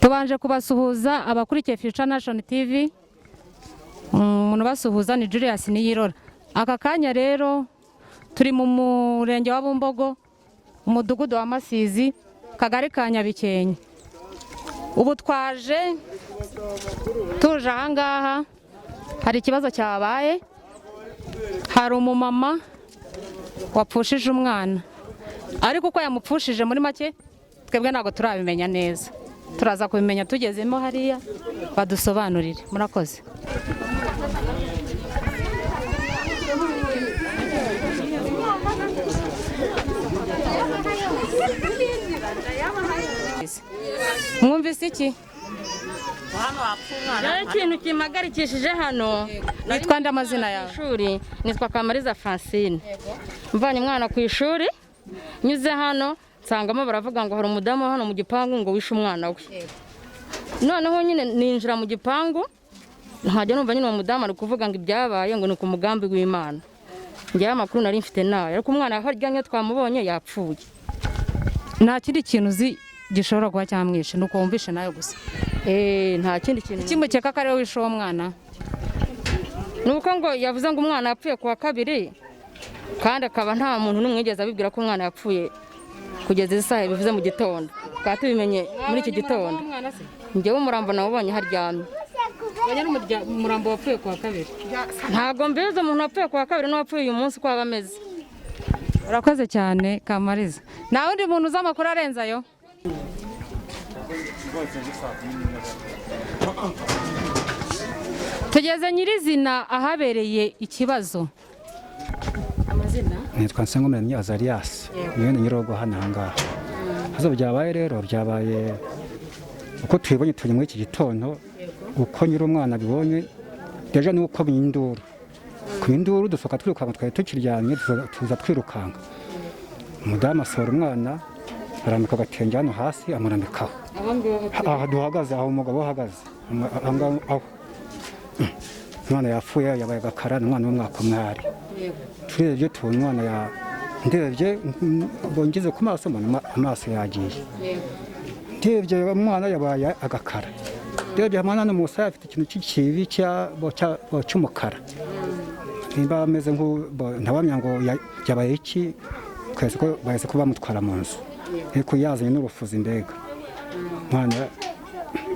tubanje kubasuhuza abakurikiye Future Nation TV. Umuntu basuhuza ni Julius Niyirora. Aka kanya rero turi mu murenge wa Bumbogo, umudugudu wa Masizi, kagari ka Nyabikenke. Ubu twaje tuje ahangaha, hari ikibazo cyabaye, hari umumama wapfushije umwana, ariko uko yamupfushije muri make twebwe ntabwo turabimenya neza, turaza kubimenya tugezemo hariya badusobanurire. Murakoze. Mwumvise iki? Ikintu kimagarikishije hano, Nitwa nda amazina yawe? Ishuri nitwa Kamariza Francine. Mvanye umwana ku ishuri, nyuze hano nsangamo baravuga ngo hari umudamu hano mu gipangu ngo wishe umwana we. Noneho nyine ninjira mu gipangu, nkajya numva nyine uwo mudamu ari kuvuga ngo ibyabaye ngo ni ku mugambi w'Imana. Ngiye amakuru nari mfite nayo, ariko umwana yaharyanye twamubonye yapfuye. Nta kindi kintu uzi gishobora kuba cyamwishe, nuko wumvishe nayo gusa? Nta kindi kintu. Kimukeka ko ari we wishe uwo mwana? Nuko ngo yavuze ngo umwana yapfuye kuwa kabiri, kandi akaba nta muntu n'umwigeze abibwira ko umwana yapfuye kugeza isaha bivuze mu gitondo. Twaba tubimenye muri iki gitondo. Njyewe umurambo nawubonye haryamye. Umurambo wapfuye kuwa kabiri? Ntabwo mbizi umuntu wapfuye kuwa kabiri n'uwapfuye uyu munsi uko aba ameze. Urakoze cyane Kamariza. Nta wundi muntu uzi amakuru arenze ayo? Tugeze nyirizina ahabereye ikibazo. Amazina? Nitwa Nsengomuremyi Azarias. Niwe nyirogo hano ahangaha. Hazo byabaye rero, byabaye uko twibonye turi muri iki gitondo, uko nyiri umwana bibonye deja nuko binduru. Ku induru dusoka twirukanga, twari tukiryamye tuza twirukanga. Umudamu asora umwana aramika gatenge hano hasi amurambikaho. Aha duhagaze, aho umugabo ahagaze. Aho umwana yapfuye, yabaye agakara, umwana w'umwaka mwari. Turebye tubona umwana ndebye bongeze ku maso, amaso yagiye. Ndebye umwana yabaye agakara. Ndebye hamana no musaya afite ikintu cy'ikibi cy'umukara. Nimba ameze ntabamya ngo yabaye iki, kwese ko bahise kuba mutwara mu nzu. Ariko yazanye n'urufuzi mbega. Mwana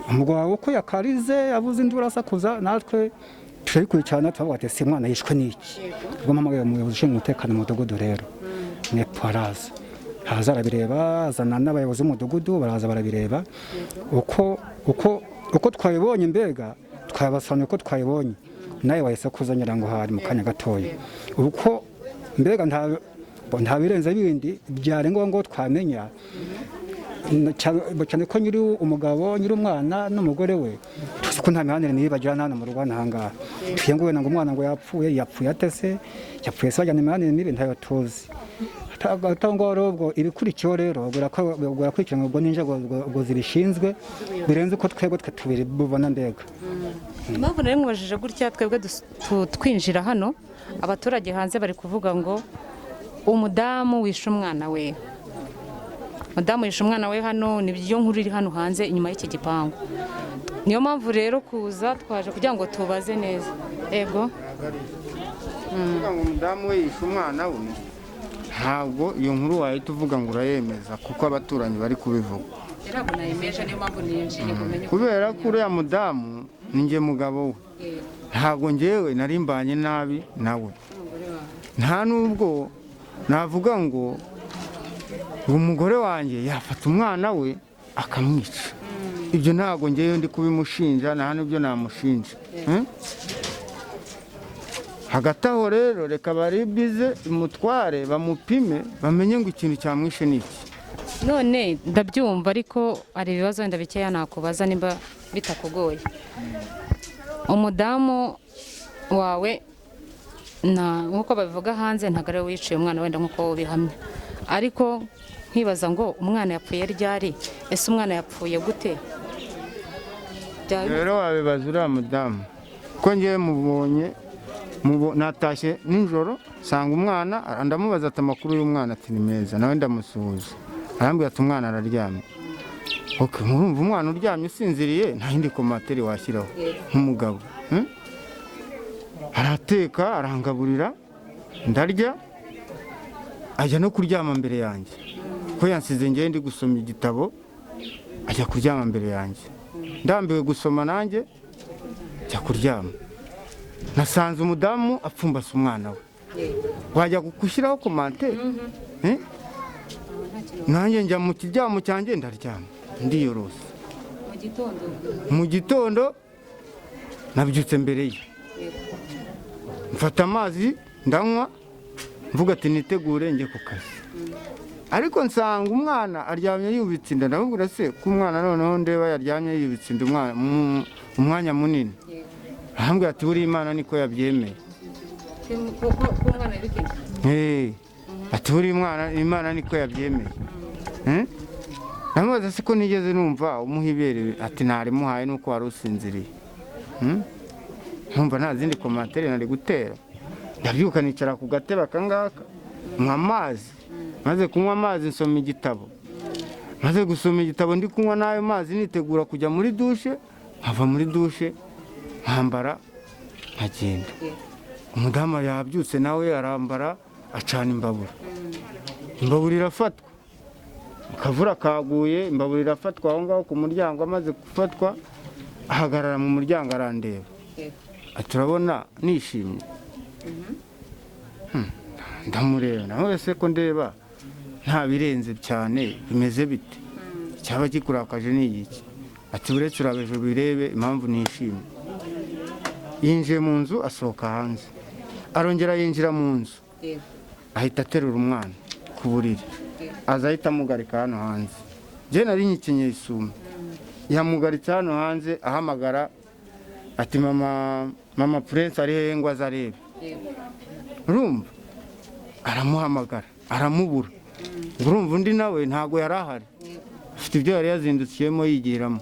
umugabo uko yakarize yabuze indura asakuza, natwe turikurikirana tuvuga ati si mwana yishwe n'iki. Ubwo mpamagaye umuyobozi ushinzwe umutekano mu mudugudu rero, ni Paraza. Haza arabireba, azana n'abayobozi b'umudugudu baraza barabireba. Uko twabibonye mbega twabasobanuye uko twabibonye, nawe wahise kuzanyira ngo hari mu kanya gatoya. Uko mbega nta birenze bindi byari ngombwa twamenya, cyane ko nyiri umugabo, nyiri umwana n'umugore we tuzi ko nta mihanire mibi bagirana hano mu Rwanda ahangaha. Tuyenguwe ngo umwana ngo yapfuye atese, yapfuye se bajyana imihanire mibi ntayo tuzi. Ngo rero ibikurikiyeho rero birakurikirana ubwo n'inzego zibishinzwe birenze uko twebwe tubiri bubona mbega. Impamvu nari mwabajije gutya, twebwe twinjira hano, abaturage hanze bari kuvuga ngo umudamu wishe umwana we. Umudamu wishe umwana we hano, ni byo nkuru iri hano hanze inyuma y'iki gipangu. Niyo mpamvu rero kuza twaje kugira ngo tubaze neza. Ego. Ngo umudamu we yishe umwana we, ntabwo iyo nkuru wahita uvuga ngo urayemeza kuko abaturanyi bari kubivuga. Kubera ko uriya mudamu ni njye mugabo we, ntabwo njyewe nari mbanye nabi nawe. Nta nubwo navuga ngo umugore wanjye yafata umwana we akamwica. Ibyo ntabwo njyewe ndi kubimushinja, nta n'ibyo namushinja. Hagati aho rero reka baribize imutware bamupime bamenye ngo ikintu cyamwishe ni iki. None ndabyumva, ariko hari ibibazo wenda bikeya nakubaza nimba bitakugoye. Umudamu wawe nk'uko babivuga hanze ntabwo ari we wiciye umwana wenda nk'uko ubihamya, ariko nkibaza ngo umwana yapfuye ryari? Ese umwana yapfuye gute? Rero wabibaza uriya mudamu ko ngewe mubonye natashye nijoro sanga umwana, ndamubaza ati amakuru y'umwana, ati ni meza, nawe ndamusuhuza, arambwira ati umwana araryamye. murumva umwana uryamye usinziriye nta yindi komateri washyiraho nk'umugabo. Arateka arangaburira ndarya ajya no kuryama mbere yanjye ko yansize ngewe ndi gusoma igitabo ajya kuryama mbere yanjye ndambiwe gusoma nanjye ajya kuryama. Nasanze umudamu apfumbase umwana we wajya gushyiraho komantere nanjye njya mu kiryamo cyanjye ndaryama ndiyorosa. Mu gitondo nabyutse mbere ye mfata amazi ndanywa mvuga ati nitegure njye ku kazi, ariko nsanga umwana aryamye yubitse inda. Ndamubwira se ko umwana noneho ndeba yaryamye yubitse inda umwanya munini. Arambwira ati buriya Imana niko yabyemeye. Ati buriya Imana niko yabyemeye. Ndamubaza se ko nigeze numva umuha ibere, ati ntarimuhaye nuko wari usinziriye. Nkumva nta zindi komantere nari gutera. Ndabyuka nicara ku gatebe akangaka nywa amazi, maze kunywa amazi nsoma igitabo, maze gusoma igitabo ndi kunywa n'ayo mazi nitegura kujya muri dushe, nkava muri dushe nkambara nkagenda. Umudamu yabyutse nawe arambara acana imbabura, imbabura irafatwa, akavura kaguye, imbabura irafatwa aho ngaho ku muryango. Amaze gufatwa ahagarara mu muryango arandeba, turabona nishimye. Ndamureba nawe se ko ndeba nta birenze cyane bimeze bite, cyaba kikurakaje ni iki? Ati uretse urabeje birebe impamvu nishimye. Yinjiye mu nzu asohoka hanze, arongera yinjira mu nzu ahita aterura umwana ku buriri, aza ahita amugarika hano hanze. Je nari nyikenye isume, yamugaritse hano hanze ahamagara ati mama Prince ari hehe ngo azarebe. Urumva aramuhamagara aramubura. Urumva undi nawe ntago yari ahari, afite ibyo yari yazindukiyemo yigiramo.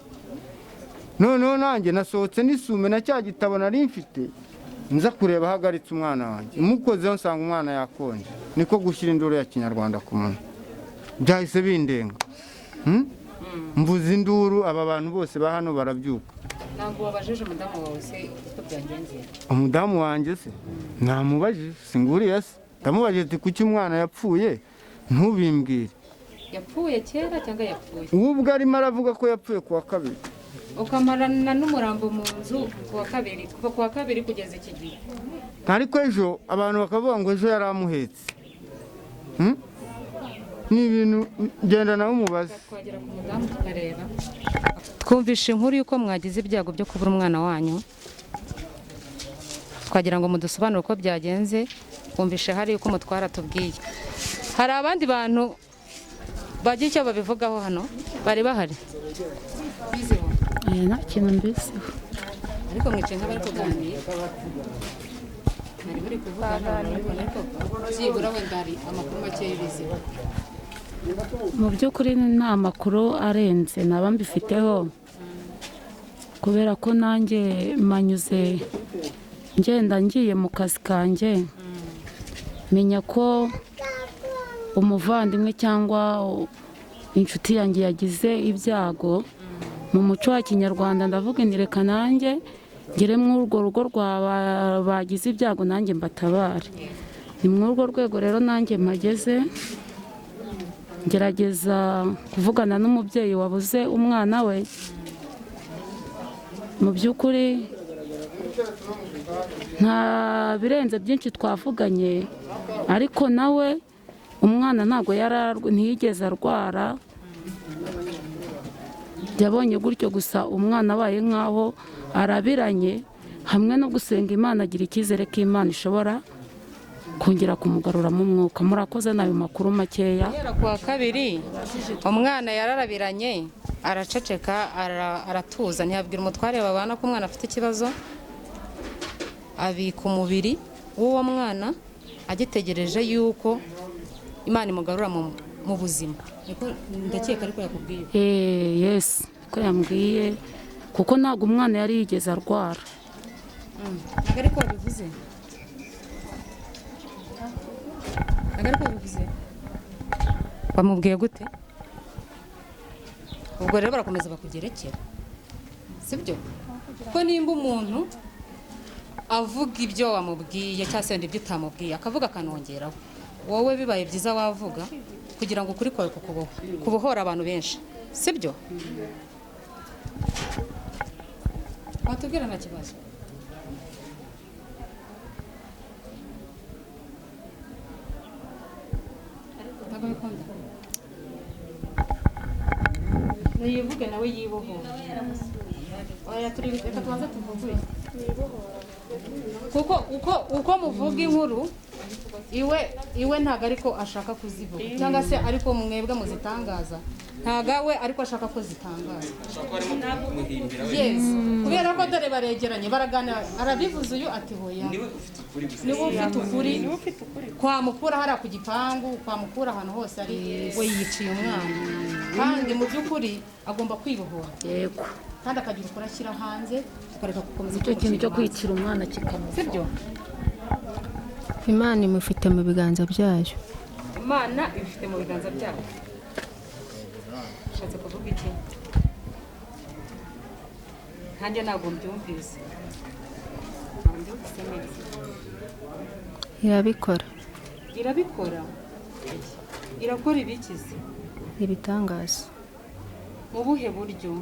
Noneho nanjye nasohotse n'isume na cya gitabo nari mfite nza kureba ahagaritse umwana wanjye, mukozeho nsanga umwana yakonje. Niko gushyira induru ya kinyarwanda ku munwa, byahise bindenga. Mvuze induru, aba bantu bose ba hano barabyuka. Ntabwo wabajije umudamu wawe se uko byagenze? Umudamu wanjye se namubajije, singuriye se. Ndamubajije ati kuki umwana yapfuye ntubimbwire. Yapfuye kera cyangwa yapfuye? Ubwo arimo aravuga ko yapfuye kuwa kabiri. Ukamarana n'umurambo mu nzu kuwa kabiri, kuva kuwa kabiri kugeza iki gihe? Ariko ejo abantu bakavuga ngo ejo yari amuhetse. Ni ibintu genda nawe umubaze. Twagera ku mudamu tukareba. Twumvishe inkuru yuko mwagize ibyago byo kubura umwana wanyu, twagira ngo mudusobanure uko byagenze. Twumvishe hari yuko mutwara tubwiye. Hari abandi bantu bagiye icyo babivugaho hano bari bahari? Biziho nta kintu mbiziho, ariko mwicaye nk'abari kuganira. Nari bari kuvugana ariko byibura wenda hari amakuru make y'ibiziho. mu by'ukuri nta makuru arenze naba mbifiteho, kubera ko nanjye manyuze ngenda ngiye mu kazi kanjye, menya ko umuvandimwe cyangwa inshuti yanjye yagize ibyago. Mu muco wa kinyarwanda ndavuga nti reka nanjye ngere muri urwo rugo bagize ibyago nanjye mbatabare. Ni muri urwo rwego rero nanjye mpageze, ngerageza kuvugana n'umubyeyi wabuze umwana we. Mu by'ukuri nta birenze byinshi twavuganye, ariko nawe umwana ntabwo ntiyigeze arwara, yabonye gutyo gusa umwana abaye nk'aho arabiranye. Hamwe no gusenga Imana agira icyizere ko Imana ishobora kongera kumugarura mu mwuka. Murakoze n'ayo makuru makeya. Kuwa kabiri umwana yararabiranye, araceceka, aratuza, ntiyabwira umutware babana ko umwana afite ikibazo. Abika umubiri w'uwo mwana agitegereje yuko Imana imugarura mu buzima. Ndakeka ariko yakubwiye. Yes, ko yambwiye, kuko ntabwo umwana yari yigeze arwara. Ntabwo ariko bivuze. Bamubwiye gute? ubwo rero barakomeza bakugerekera sibyo ko nimba umuntu avuga ibyo wamubwiye cyangwa se ibyo utamubwiye akavuga akanongeraho wowe bibaye byiza wavuga kugira ngo ukuri kwawe kubohora abantu benshi sibyo watubwira nta kibazo ntabwo bikunda niyivuge nawe yibohora oya turi reka tubanze tuvuge kuko uko muvuga inkuru iwe ntabwo ariko ashaka kuzivuga cyangwa se ariko mwebwe muzitangaza ntabwo we ariko ashaka ko zitangaza yes kubera ko dore baregeranye baraganira arabivuze uyu ati hoya niwe ufite ukuri kwamukura hariya ku gipangu kwamukura ahantu hose ari we yiciye umwana kandi mu by'ukuri agomba kwibohora yego kandi akagira ukuri ashyira hanze ukareka gukomeza icyo kintu cyo kwicira umwana kikamuva sibyo Imana imufite mu biganza byayo. Imana ibifite mu biganza byayo ushatse kuvuga iki nkanjye ntabwo mbyumvise Irabikora. irakora ibikize Ibitangaza. mu buhe buryo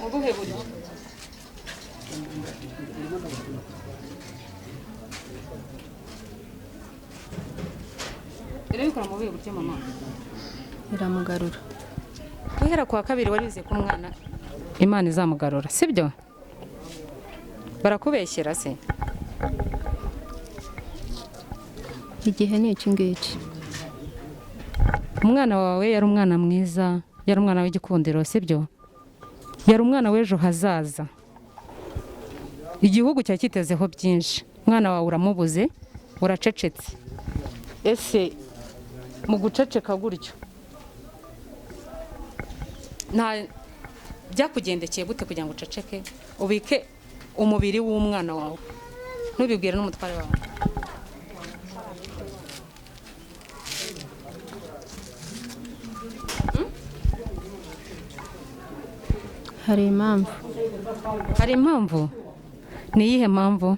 mu buhe buryo irabikora mu buhe buryo mama Iramugarura. guhera kwa kabiri warize ko umwana Imana izamugarura sibyo barakubeshyera se Igihe ni iki ngiki. umwana wawe yari umwana mwiza yari umwana w'igikundiro sibyo yari umwana w'ejo hazaza igihugu cya kitezeho byinshi umwana wawe uramubuze uracecetse ese mu guceceka gutyo nta byakugendekeye gute kugira ngo uceceke ubike umubiri w'umwana wawe ntubibwire n'umutware wawe Hari impamvu. hari impamvu ni iyihe mpamvu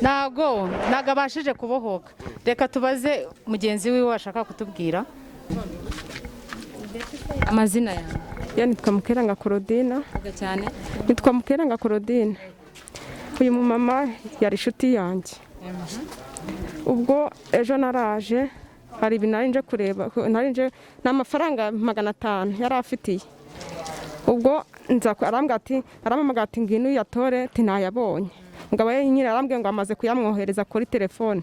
ntago abashije kubohoka reka tubaze mugenzi wiwe washaka kutubwira amazina yawe Ya nitwa Mukeranga Claudine. vuga cyane Nitwa Mukeranga Claudine. Uyu mumama yari inshuti yanjye. Ubwo ejo naraje hari ibintu nari nje kureba n'amafaranga 500 yari afitiye. Ubwo nza arampamagara ati ngwino uyatore tinayabonye. Mugabo ye nyine arambwiye ngo amaze kuyamwohereza kuri telefone.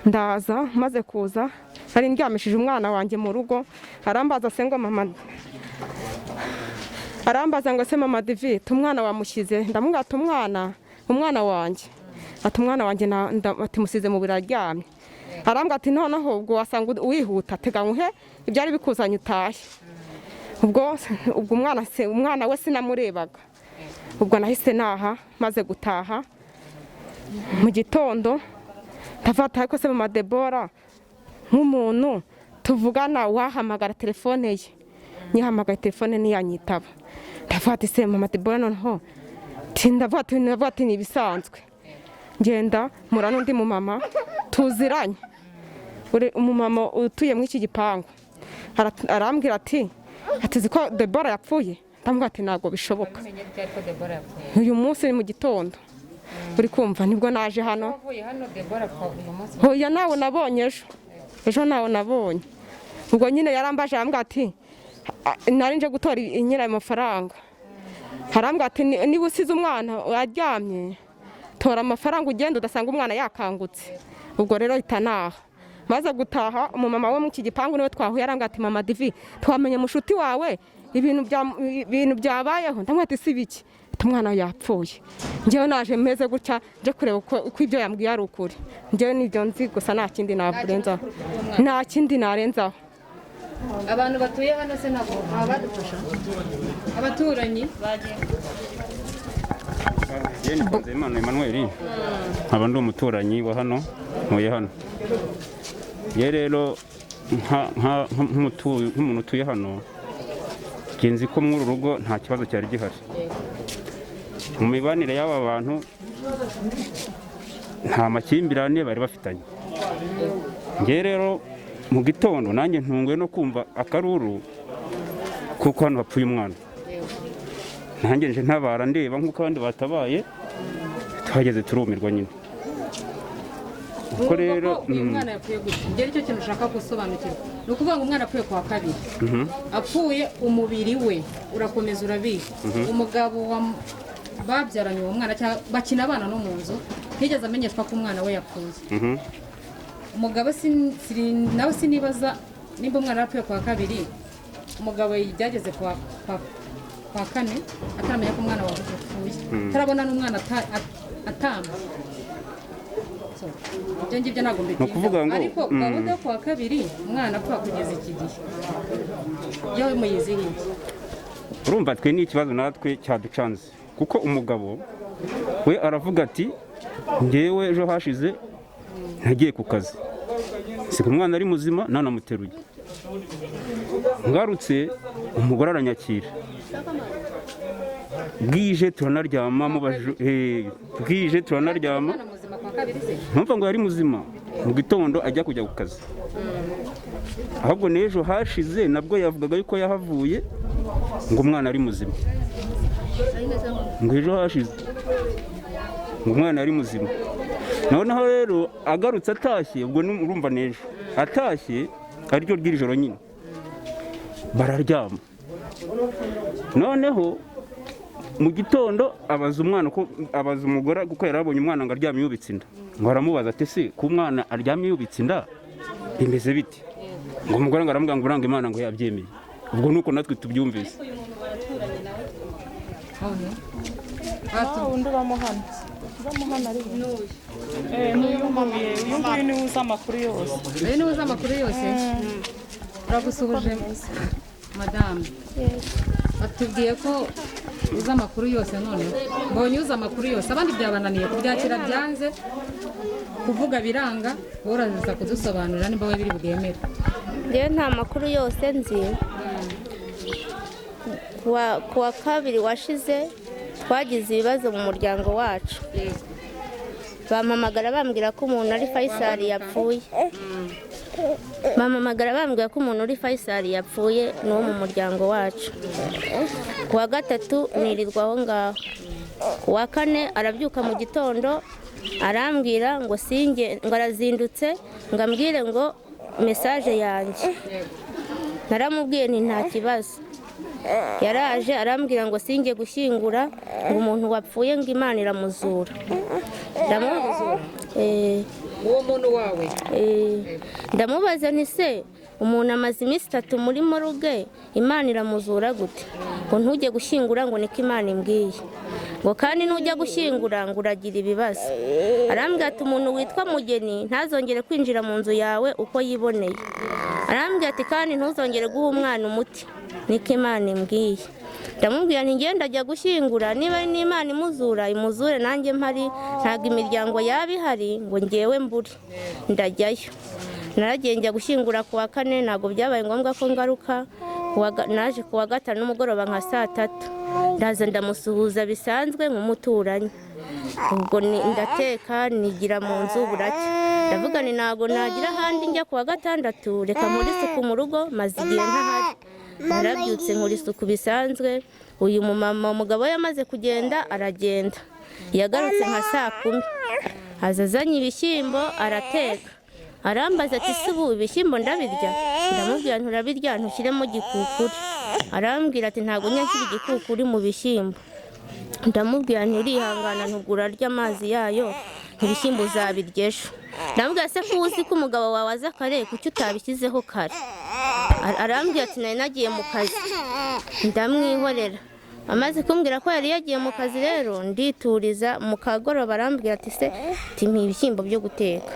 Ndaza maze kuza hari ndyamishije umwana wanjye mu rugo arambaza se ngo mama arambaza ngo se mama David umwana wamushyize ndamubwira ati umwana wanjye ati umwana wanjye ati musize mu biraryamye arambwira ati noneho ubwo wasanga wihuta teganguhe ibyari bikuzanye utahe ubwo umwana we sinamurebaga ubwo nahise naha maze gutaha mu gitondo ndafata ariko se mama Debora nk'umuntu tuvugana wahamagara telefone ye nyihamagaye telefone ntiyanyitaba ndafata se mama Debora noneho ndavuga ati nibisanzwe ngenda mura n'undi mumama tuziranye umumama utuye muri iki gipangu arambwira ati ziko Debora yapfuye ndamubwira ati ntabwo bishoboka uyu munsi mu gitondo uri kumva nibwo naje hano hoya nawe nabonye ejo nawe nabonye ubwo nyine yarambaje arambwira ati nari nje gutora nyine ayo mafaranga harambwira ati niba usize umwana aryamye tora amafaranga ugenda udasanga umwana yakangutse ubwo rero itanaha maze gutaha umumama wo mu iki gipangu niwe twahuye arambwira ati mama Divi twamenye mushuti wawe ibintu byabayeho ndamwita isi biki umwana yapfuye njyewe naje meze gutya nje kureba uko ibyo yambwiye ari ukuri njyewe nibyo nzi gusa nta kindi narenzaho nta kindi narenzaho. abantu batuye hano se ntabwo badufasha abaturanyi Nikunze Imana Emmanuel nkaba ndi umuturanyi wa hano ntuye hano ye rero nk'umuntu utuye hano genzi ko muri uru rugo nta kibazo cyari gihari mu mibanire y'aba bantu nta makimbirane bari bafitanye. Nge rero mu gitondo nanjye ntunguwe no kumva akaruru kuko hano hapfuye umwana, nanjye nje ntabara ndeba nk'uko abandi batabaye, tuhageze turumirwa nyine. Uko rero uyu mwana yapfuye gutya ngeri cyo kintu ushaka gusobanukirwa ni ukuvuga ngo umwana apfuye kwa kabiri apfuye umubiri we urakomeza urabika umugabo babyaranye uwo mwana cyangwa bakina abana no mu nzu ntigeze amenyeshwa ko umwana we yapfuye. Umugabo nawe sinibaza nimba umwana yapfuye kwa kabiri umugabo byageze kwa kane ataramenya ko umwana wawe yapfuye tarabona n'umwana atamba. Ibyo ngibyo ntabwo mbitinda ariko gahunda yo kuwa kabiri umwana apfa kugeza iki gihe yewe muyizihiye. Urumva twe ni ikibazo natwe cyaducanze kuko umugabo we aravuga ati ngewe ejo hashize ntagiye ku kazi siko umwana ari muzima nanamuteruye, ngarutse umugore aranyakira bwije turanaryama bwije turanaryama numva ngo yari muzima mu gitondo ajya kujya ku kazi, ahubwo n'ejo hashize nabwo yavugaga yuko yahavuye ngo umwana ari muzima, ngo ejo hashize ngo umwana ari muzima. Noneho rero agarutse atashye ubwo urumva n'ejo atashye ariryo ry'iri joro nyine bararyama, noneho mu gitondo abaza umugore kuko yari abonye umwana ngo aryamye yubitse inda, ngo aramubaza ati se ku mwana aryamye yubitse inda bimeze biti, ngo umugore ngo aramubwira ngo uranga Imana ngo yabyemeye. Ubwo nuko natwe tubyumvise. undi ubamo hano ari n'uyu nguyu niwe uzi amakuru yose. Uyu niwe uzi amakuru yose. Uragusuhuje madamu, batubwiye ko uzi amakuru yose, none mbonye uzi amakuru yose, abandi byabananiye kubyakira byanze kuvuga biranga, uraza kudusobanurira nimba we biri bwemere. Njyewe nta makuru yose nzi. Kuwa kabiri washize twagize ibibazo mu muryango wacu, bampamagara bambwira ko umuntu ari Faisal yapfuye, bampamagara bambwira ko umuntu uri Faisal yapfuye n'uwo mu muryango wacu. Kuwa gatatu nirirwa aho ngaho, kuwa kane arabyuka mu gitondo arambwira ngo singe, ngo arazindutse ngo ambwire ngo message yanjye, naramubwiye nti nta kibazo. Yaraje arambwira ngo singe gushyingura ngo umuntu wapfuye ngo Imana iramuzura. Uwo muntu wawe ndamubaza nti se umuntu amaze iminsi 3 muri moruge Imana iramuzura gute? Ngo ntujye gushyingura ngo niko Imana imbwiye, ngo kandi nujya gushyingura ngo uragira ibibazo. Arambwira ati umuntu witwa Mugeni ntazongere kwinjira mu nzu yawe uko yiboneye. Arambwira ati kandi ntuzongere guha umwana umuti niko Imana imbwiye. Ndamubwira nti ngenda ajya gushyingura, niba ni Imana imuzure nanjye mpari, ntabwo imiryango yaba ihari ngo ngewe mburi ndajyayo. Naragiye njya gushyingura kuwa kane, ntabwo byabaye ngombwa ko ngaruka. Naje kuwa gatanu n'umugoroba nka 3:00 ndaza ndamusuhuza bisanzwe nk'umuturanyi, ubwo ndateka nigira mu nzu buracya. Ndavuga ni ntabwo nagira ahandi njya kuwa gatandatu, reka muri isuku mu rugo maze igihe ntahari. Narabyutse nkora isuku bisanzwe. Uyu mumama umugabo yamaze kugenda aragenda, yagarutse nka 10:00 azazanye ibishyimbo arateka. Arambaza ati se ubu ibishyimbo ndabirya? Ndamubwira nturabirya ntushyiremo gikukuri. Arambwira ati ntabwo nyakira igikukuri mu bishyimbo. Ndamubwira nturihangana ntugura arya amazi yayo, ibishyimbo uzabiryejo. Ndamubwira se ko uzi ko umugabo wawe aza kare kuki utabishyizeho kare? Arambwira ati nari nagiye mu kazi. Ndamwihorera. amaze kumbwira ko yari yagiye mu kazi rero ndituriza mu kagoroba arambwira ati se timpa ibishyimbo byo guteka,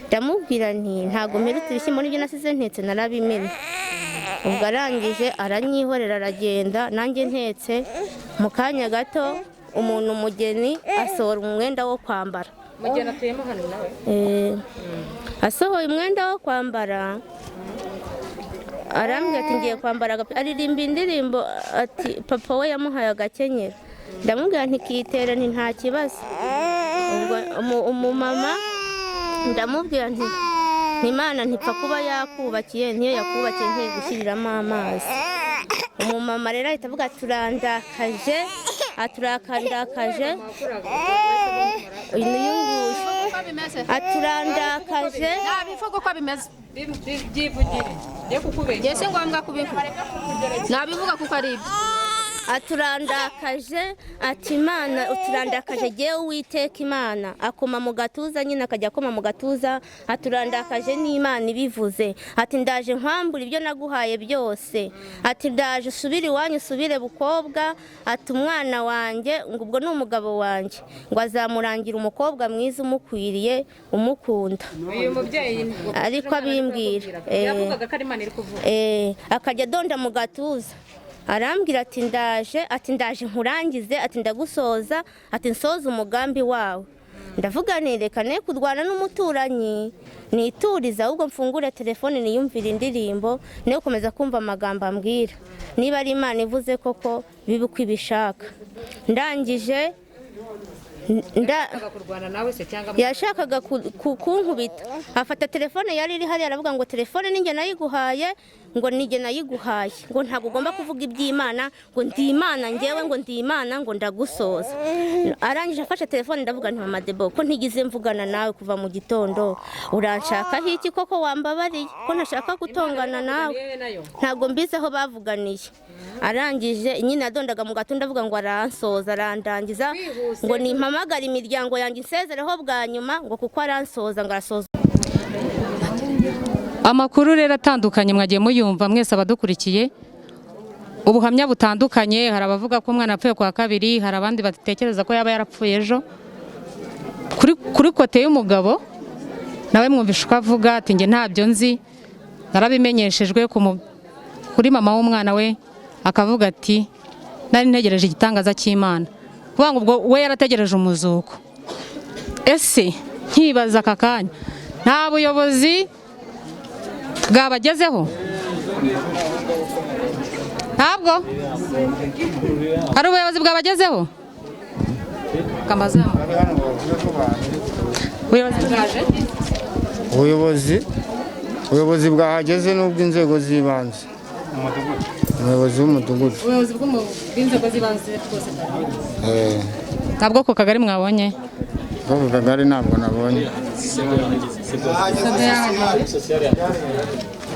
ndamubwira nti ntabwo mperutse ibishyimbo n'ibyo nasize ntetse narabimennye. Ubwo arangije aranyihorera aragenda, nanjye ntetse. Mu kanya gato umuntu umugeni asohora umwenda wo kwambara. Mugeni atuyemo hano nawe? Asohoye umwenda wo kwambara arambwira ati ngiye kwambara, aririmba indirimbo ati papa we yamuhaye agakenyero. Ndamubwira nti kitere nti nta kibazo. Ubwo umumama ndamubwira nti Imana ntipfa kuba yakubakiye, niyo yakubakiye ntiye gushyiriramo amazi. Umumama rero ahita avuga turandakaje, aturakandakaje aturandakaje nabivuga uko bimeze byivugire ye kukubeshya yese ngombwa kubivuga nabivuga kuko ari ibyo. Aturandakaje ati Imana uturandakaje jewe Uwiteka Imana, akoma mu gatuza nyine akajya akoma mu gatuza. Aturandakaje n'Imana ibivuze ati ndaje nkwambura ibyo naguhaye byose, ati ndaje usubire iwanyu usubire bukobwa, ati umwana wanjye ngo ubwo ni umugabo wanjye ngo azamurangira umukobwa mwiza umukwiriye umukunda. Uyu mubyeyi ariko abimbwira yavugaga ko ari Imana iri kuvuga akajya donda mu gatuza arambwira ati ndaje nkurangize, ati ndagusoza, ati nsoza umugambi wawe. Ndavuga nti reka ne kurwana n'umuturanyi nituriza, ahubwo mfungure telefone niyumvira indirimbo ne gukomeza kumva amagambo ambwira, niba ari Imana ivuze koko bibe uko ibishaka. Ndangije yashakaga kunkubita, afata telefone yari iri hariya aravuga ngo telefone ninjye nayiguhaye, ngo nijye nayiguhaye, ngo ntabwo ugomba kuvuga iby'Imana, ngo ndi Imana njyewe, ngo ndi Imana, ngo ndagusoza. Arangije afashe telefone ndavuga nti mama Debo ko ntigize mvugana nawe kuva mu gitondo, uranshakaho iki koko wambabariye ko ntashaka gutongana nawe, ntabwo mbizi aho bavuganiye. Arangije nyine adondaga mu gato ndavuga ngo aransoza arandangiza, ngo nimpamagara imiryango yanjye insezereho bwa nyuma ngo kuko aransoza ngo arasoza. Amakuru rero atandukanye mwagiye muyumva mwese abadukurikiye, ubuhamya butandukanye. Hari abavuga ko umwana apfuye kwa kabiri, hari abandi batekereza ko yaba yarapfuye ejo. Kuri kote y'umugabo nawe mwumvisha uko avuga ati njye ntabyo nzi, narabimenyeshejwe kuri mama w'umwana we, akavuga ati nari ntegereje igitangaza cy'Imana. Kuvuga ngo ubwo we yarategereje umuzuko. Ese nkibaza aka kanya nta buyobozi bwabagezeho? Ntabwo hari ubuyobozi bwabagezeho? ubuyobozi bwahageze n'ubw'inzego z'ibanze, umuyobozi w'umudugudu, ubuyobozi bw'inzego z'ibanze rwose. Ntabwo ku kagari mwabonye? ku kagari ntabwo nabonye.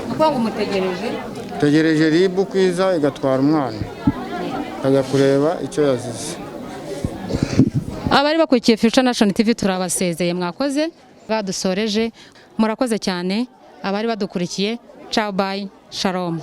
Kuko ngo mutegereje? Tegereje RIB kwiza igatwara umwana akajya kureba icyo yazize. Abari bakurikiye Future Nation TV turabasezeye, mwakoze badusoreje, murakoze cyane abari badukurikiye. Ciao, bye, shalom.